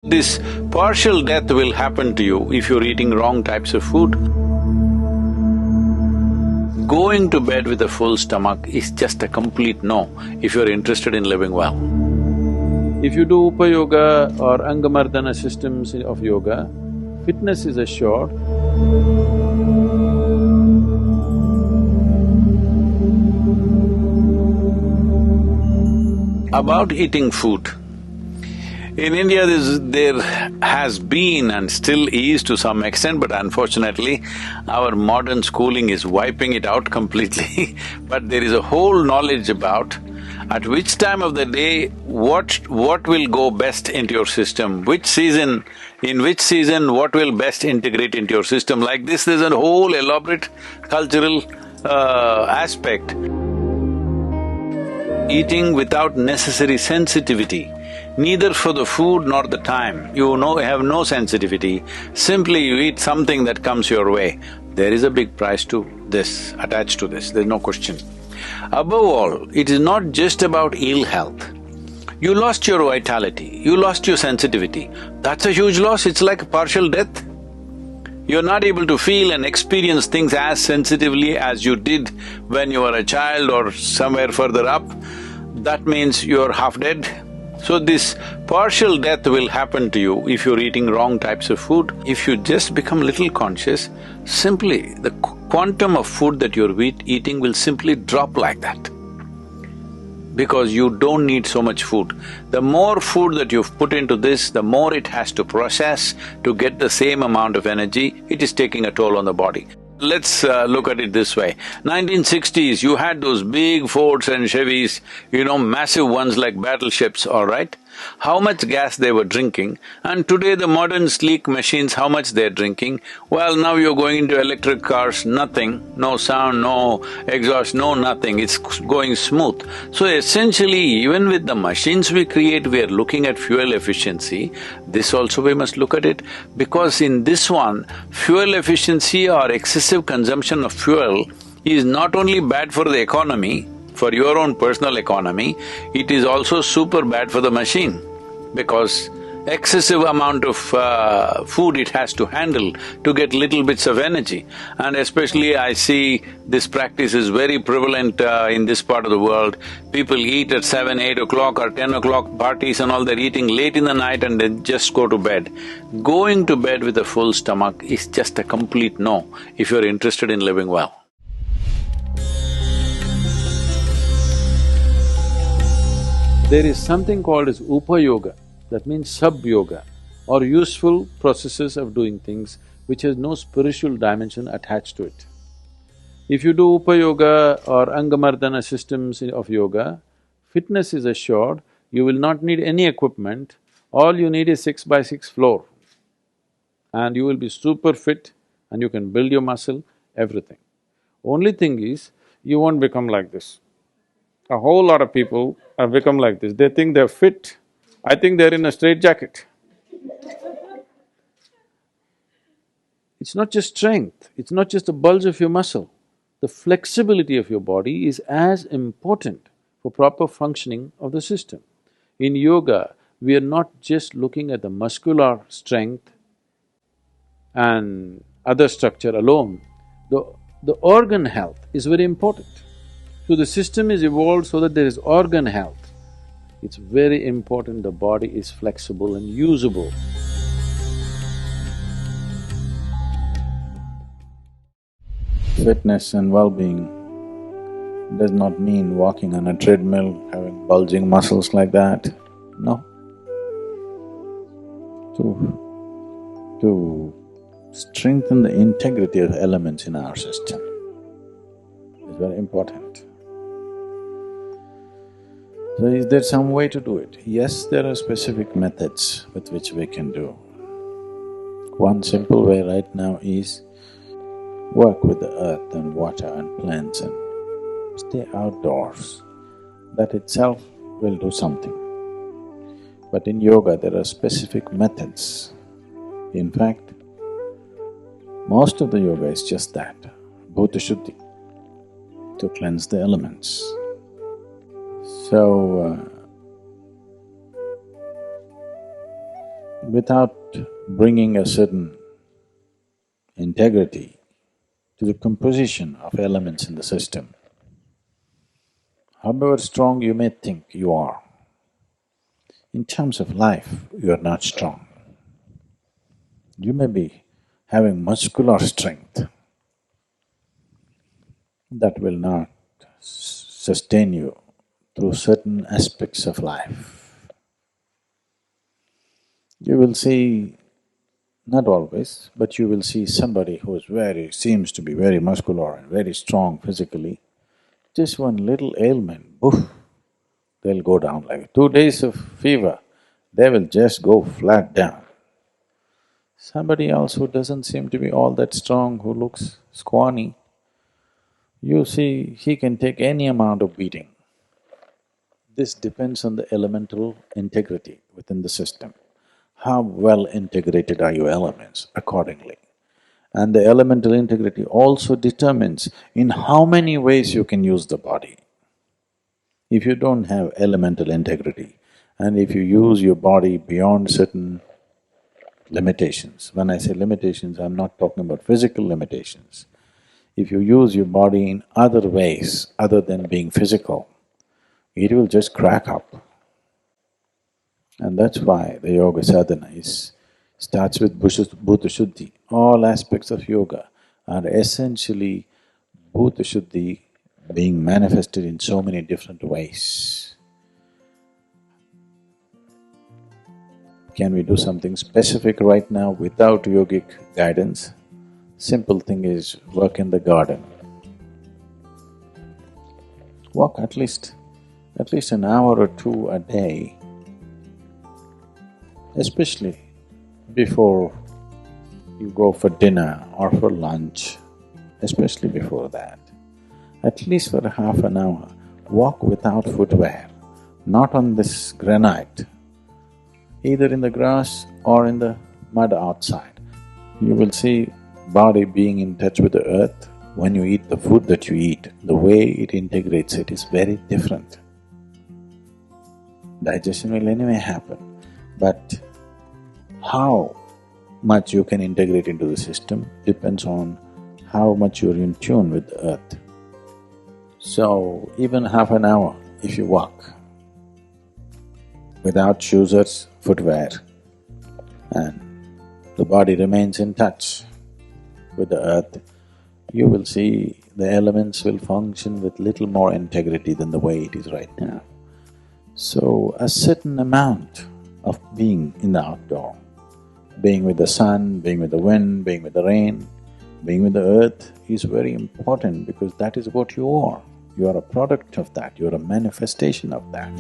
This partial death will happen to you if you're eating wrong types of food. Going to bed with a full stomach is just a complete no if you're interested in living well. If you do Upa Yoga or Angamardana systems of yoga, fitness is assured. About eating food, in India there has been and still is to some extent, but unfortunately our modern schooling is wiping it out completely but there is a whole knowledge about at which time of the day what will go best into your system, in which season what will best integrate into your system. Like this, there's a whole elaborate cultural aspect. Eating without necessary sensitivity, neither for the food nor the time. You have no sensitivity, simply you eat something that comes your way. There is a big price to this, attached to this, there's no question. Above all, it is not just about ill health. You lost your vitality, you lost your sensitivity, that's a huge loss, it's like a partial death. You're not able to feel and experience things as sensitively as you did when you were a child or somewhere further up. That means you're half dead. So this partial death will happen to you if you're eating wrong types of food. If you just become little conscious, simply the quantum of food that you're eating will simply drop like that. Because you don't need so much food. The more food that you've put into this, the more it has to process to get the same amount of energy, it is taking a toll on the body. Let's look at it this way. 1960s, you had those big Fords and Chevys, massive ones like battleships, all right? How much gas they were drinking, and today the modern sleek machines, how much they're drinking? Well, now you're going into electric cars, nothing, no sound, no exhaust, no nothing, it's going smooth. So essentially, even with the machines we create, we are looking at fuel efficiency. This also we must look at it, because in this one, fuel efficiency or excessive consumption of fuel is not only bad for the economy, for your own personal economy, it is also super bad for the machine, because excessive amount of food it has to handle to get little bits of energy. And especially I see this practice is very prevalent in this part of the world. People eat at 7, 8 o'clock or 10 o'clock, parties and all, they're eating late in the night and then just go to bed. Going to bed with a full stomach is just a complete no if you're interested in living well. There is something called as Upa Yoga, that means sub-yoga, or useful processes of doing things which has no spiritual dimension attached to it. If you do Upa Yoga or Angamardana systems of yoga, fitness is assured, you will not need any equipment, all you need is 6x6 floor. And you will be super fit and you can build your muscle, everything. Only thing is, you won't become like this. A whole lot of people have become like this, they think they're fit, I think they're in a straitjacket. It's not just strength, it's not just the bulge of your muscle. The flexibility of your body is as important for proper functioning of the system. In yoga, we are not just looking at the muscular strength and other structure alone, the organ health is very important. So the system is evolved so that there is organ health. It's very important the body is flexible and usable. Fitness and well-being does not mean walking on a treadmill, having bulging muscles like that, no. To strengthen the integrity of elements in our system is very important. So is there some way to do it? Yes, there are specific methods with which we can do. One simple way right now is work with the earth and water and plants and stay outdoors. That itself will do something. But in yoga there are specific methods. In fact, most of the yoga is just that, bhuta shuddhi, to cleanse the elements. So, without bringing a certain integrity to the composition of elements in the system, however strong you may think you are, in terms of life, you are not strong. You may be having muscular strength, that will not sustain you through certain aspects of life. You will see, not always, but you will see somebody who is seems to be very muscular and very strong physically, just one little ailment, poof, they'll go down like 2 days of fever, they will just go flat down. Somebody else who doesn't seem to be all that strong, who looks scrawny, you see, he can take any amount of beating. This depends on the elemental integrity within the system. How well integrated are your elements accordingly? And the elemental integrity also determines in how many ways you can use the body. If you don't have elemental integrity, and if you use your body beyond certain limitations, when I say limitations, I'm not talking about physical limitations. If you use your body in other ways other than being physical, it will just crack up. And that's why the yoga sadhana starts with bhuta shuddhi. All aspects of yoga are essentially bhuta shuddhi being manifested in so many different ways. Can we do something specific right now without yogic guidance? Simple thing is work in the garden. Walk at least an hour or two a day, especially before you go for dinner or for lunch, especially before that. At least for half an hour, walk without footwear, not on this granite, either in the grass or in the mud outside. You will see body being in touch with the earth. When you eat the food that you eat, the way it integrates it is very different. Digestion will anyway happen, but how much you can integrate into the system depends on how much you're in tune with the earth. So, even half an hour if you walk without shoes or footwear, and the body remains in touch with the earth, you will see the elements will function with little more integrity than the way it is right now. So, a certain amount of being in the outdoor, being with the sun, being with the wind, being with the rain, being with the earth is very important because that is what you are. You are a product of that, you are a manifestation of that.